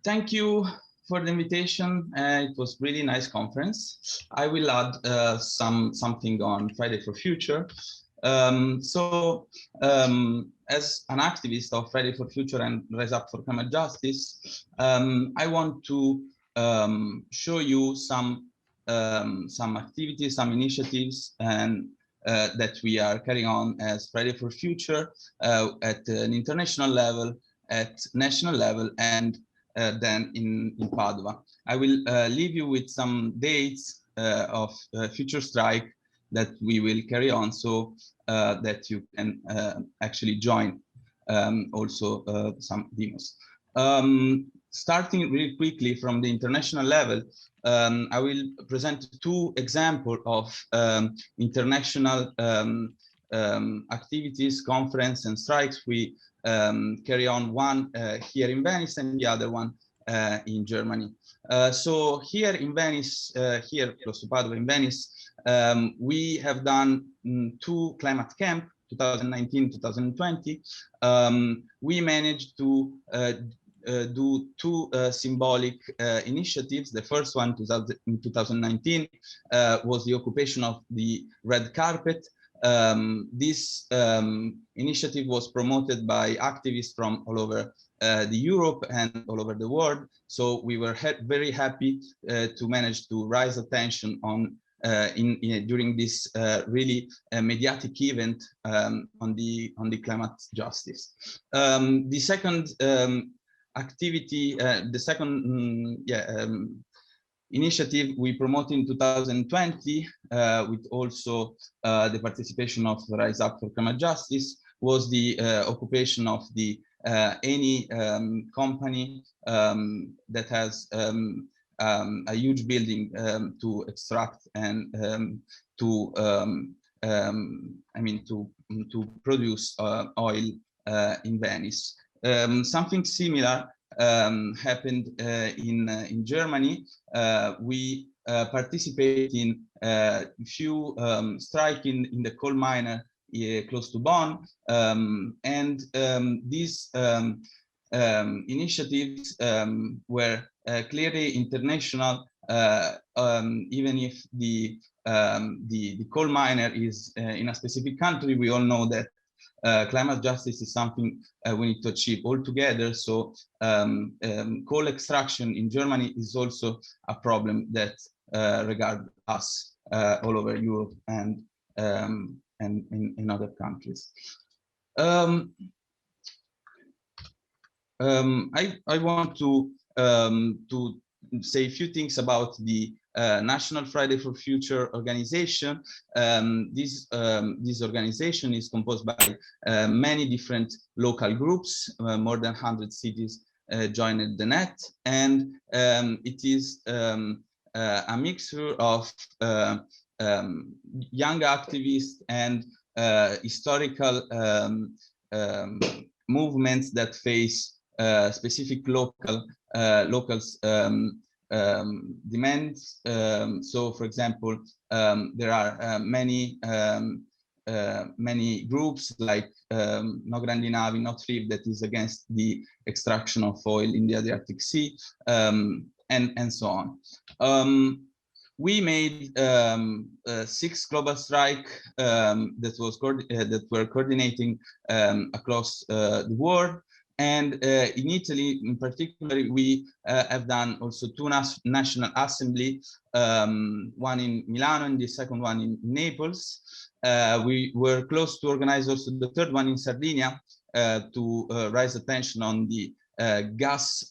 Thank you for the invitation. It was really nice conference. I will add something on Friday for Future. As an activist of Friday for Future and Rise Up for Climate Justice, I want to show you some activities, some initiatives, and that we are carrying on as Friday for Future at an international level, at national level, and then in Padua. I will leave you with some dates of future strike that we will carry on, so that you can actually join also some demos. Starting really quickly from the international level, I will present two examples of international activities, conference and strikes. We carry on one here in Venice and the other one in Germany. So here in Venice, here close to Padua in Venice, we have done two climate camp, 2019-2020. We managed to do two symbolic initiatives. The first one in 2019 was the occupation of the red carpet. This initiative was promoted by activists from all over the Europe and all over the world. So we were very happy to manage to raise attention on during this really mediatic event on the climate justice. The second activity, the second initiative we promoted in 2020 with also the participation of Rise Up for Climate Justice was the occupation of the any company that has a huge building to extract and to produce oil in Venice. Something similar happened in Germany. We participated in a few strikes in the coal miner close to Bonn, and these initiatives were clearly international, even if the coal miner is in a specific country. We all know that climate justice is something we need to achieve all together. So coal extraction in Germany is also a problem that regards us all over Europe and in other countries. I want to say a few things about the National Friday for Future organization. This organization is composed by many different local groups. More than 100 cities joined the net, and it is a mixture of young activists and historical movements that face specific local demands. So, for example, there are many groups like No Grandi Navi, No Thrift, that is against the extraction of oil in the Adriatic Sea, and so on. We made 6 global strikes that were coordinating across the world. And in Italy, in particular, we have done also 2 national assembly, one in Milano and the second one in Naples. We were close to organize also the third one in Sardinia to raise attention on the gas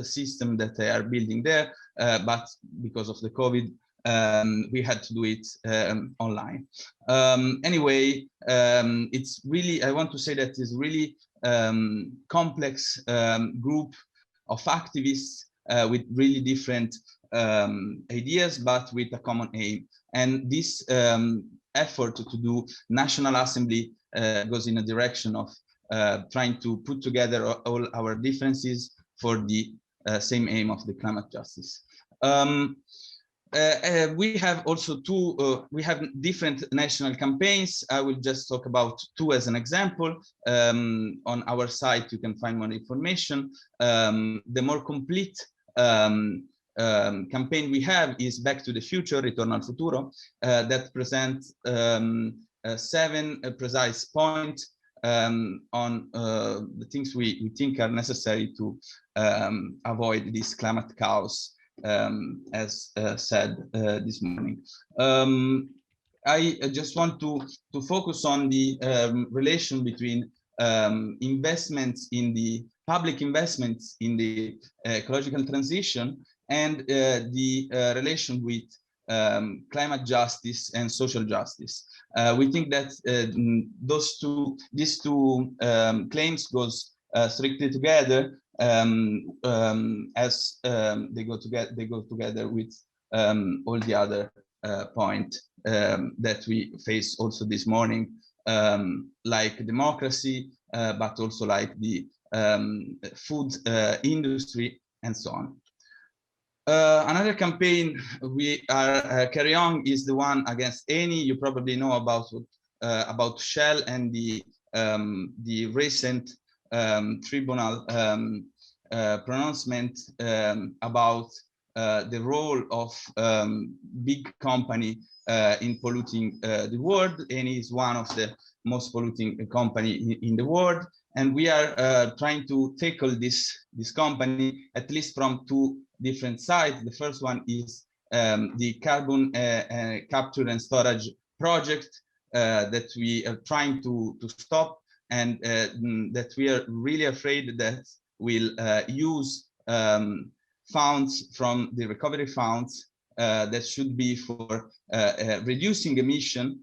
system that they are building there, but because of the COVID, we had to do it online. Anyway, it's really, I want to say that it's really complex group of activists with really different ideas, but with a common aim. And this effort to do National Assembly goes in a direction of trying to put together all our differences for the same aim of the climate justice. We have also we have different national campaigns. I will just talk about two as an example. On our site, you can find more information. The more complete campaign we have is Back to the Future, Ritorno al Futuro, that presents 7 precise points on the things we think are necessary to avoid this climate chaos, as said this morning. I just want to focus on the relation between investments in the public investments in the ecological transition and the relation with climate justice and social justice. We think that these two claims goes strictly together, as they go together with all the other points that we face also this morning, like democracy, but also like the food industry and so on. Another campaign we are carrying on is the one against Eni. You probably know about Shell and the recent tribunal pronouncement about the role of big company in polluting the world. Eni is one of the most polluting company in the world, and we are trying to tackle this company at least from two different sides. The first one is the carbon capture and storage project that we are trying to stop, and that we are really afraid that will use funds from the recovery funds that should be for reducing emission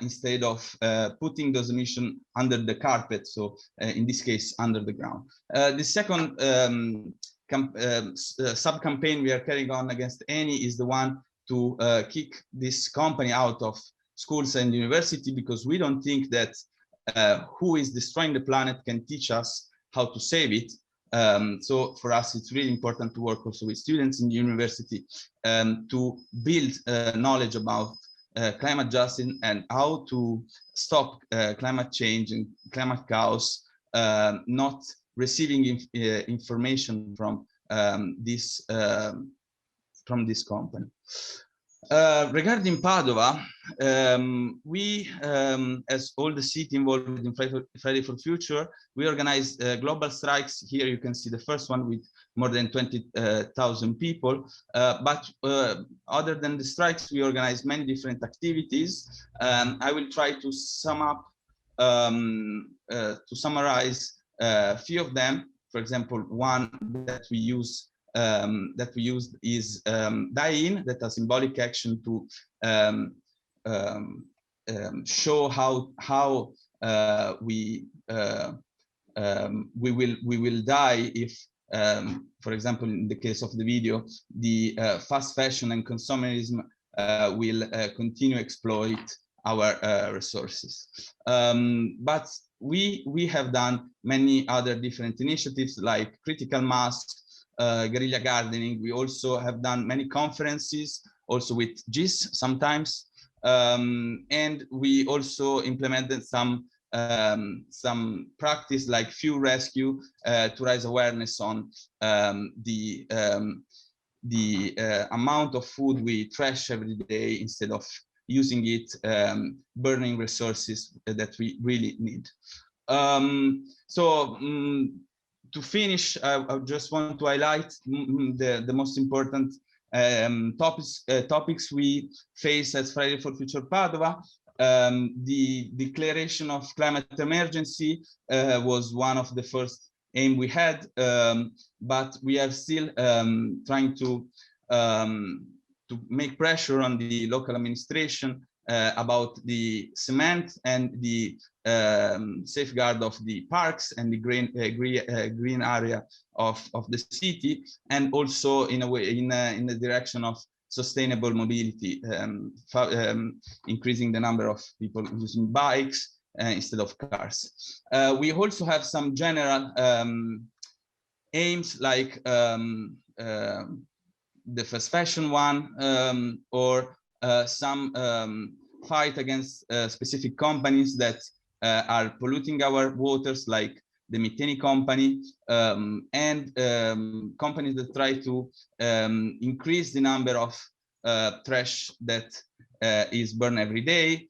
instead of putting those emissions under the carpet, so in this case under the ground. The second sub-campaign we are carrying on against Eni is the one to kick this company out of schools and university, because we don't think that who is destroying the planet can teach us how to save it. So for us, it's really important to work also with students in the university to build knowledge about climate justice and how to stop climate change and climate chaos, not receiving information from this company. Regarding Padova, we, as all the city involved in Friday for Future, we organized global strikes. Here you can see the first one with more than 20,000 people. But other than the strikes, we organized many different activities. I will try to sum up, to summarize a few of them. For example, one that we used is die-in, that a symbolic action to show how we will die if, for example, in the case of the video, the fast fashion and consumerism will continue to exploit our resources. But we have done many other different initiatives like critical mass, guerrilla gardening. We also have done many conferences, also with GIS sometimes, and we also implemented some practice like fuel rescue to raise awareness on the amount of food we trash every day instead of using it, burning resources that we really need. To finish, I just want to highlight the most important topics we face as Friday for Future Padova. The declaration of climate emergency was one of the first aim we had, but we are still trying to make pressure on the local administration about the cement and the safeguard of the parks and the green area of the city, and also in a way in the direction of sustainable mobility, increasing the number of people using bikes instead of cars. We also have some general aims like the fast fashion one, or some fight against specific companies that are polluting our waters, like the Mitteni company, and companies that try to increase the number of trash that is burned every day,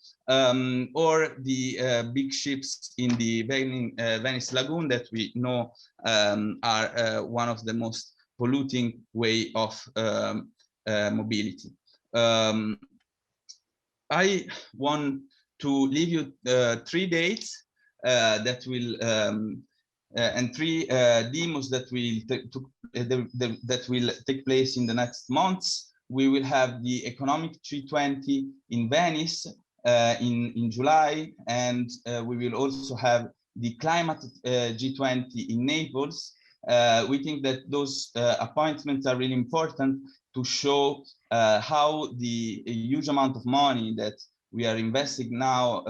or the big ships in the Venice Lagoon that we know are one of the most polluting way of mobility. I want to leave you 3 dates that will and 3 demos that will take place in the next months. We will have the economic G20 in Venice in July, and we will also have the climate G20 in Naples. We think that those appointments are really important to show how the huge amount of money that we are investing now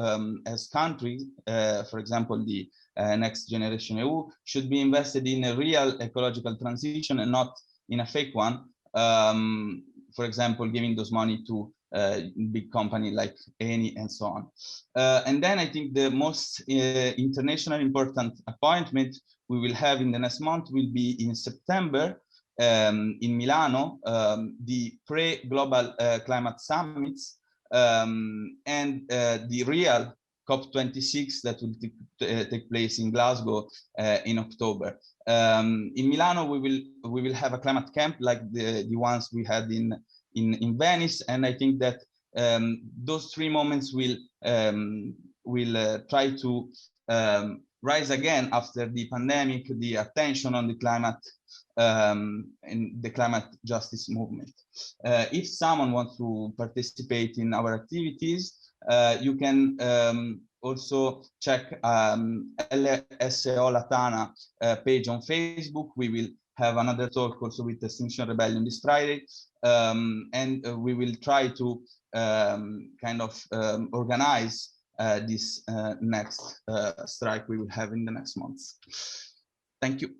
as countries, for example, the Next Generation EU, should be invested in a real ecological transition and not in a fake one. For example, giving those money to big company like Eni and so on. And then I think the most international important appointment we will have in the next month will be in September in Milano, the pre-global climate summits, and the real COP26 that will take place in Glasgow in October. In Milano, we will have a climate camp like the ones we had in Venice, and I think that those 3 moments will try to rise again after the pandemic, the attention on the climate and the climate justice movement. If someone wants to participate in our activities, you can also check LSO Latana page on Facebook. We will have another talk also with Extinction Rebellion this Friday, and we will try to kind of organize this next strike we will have in the next months. Thank you.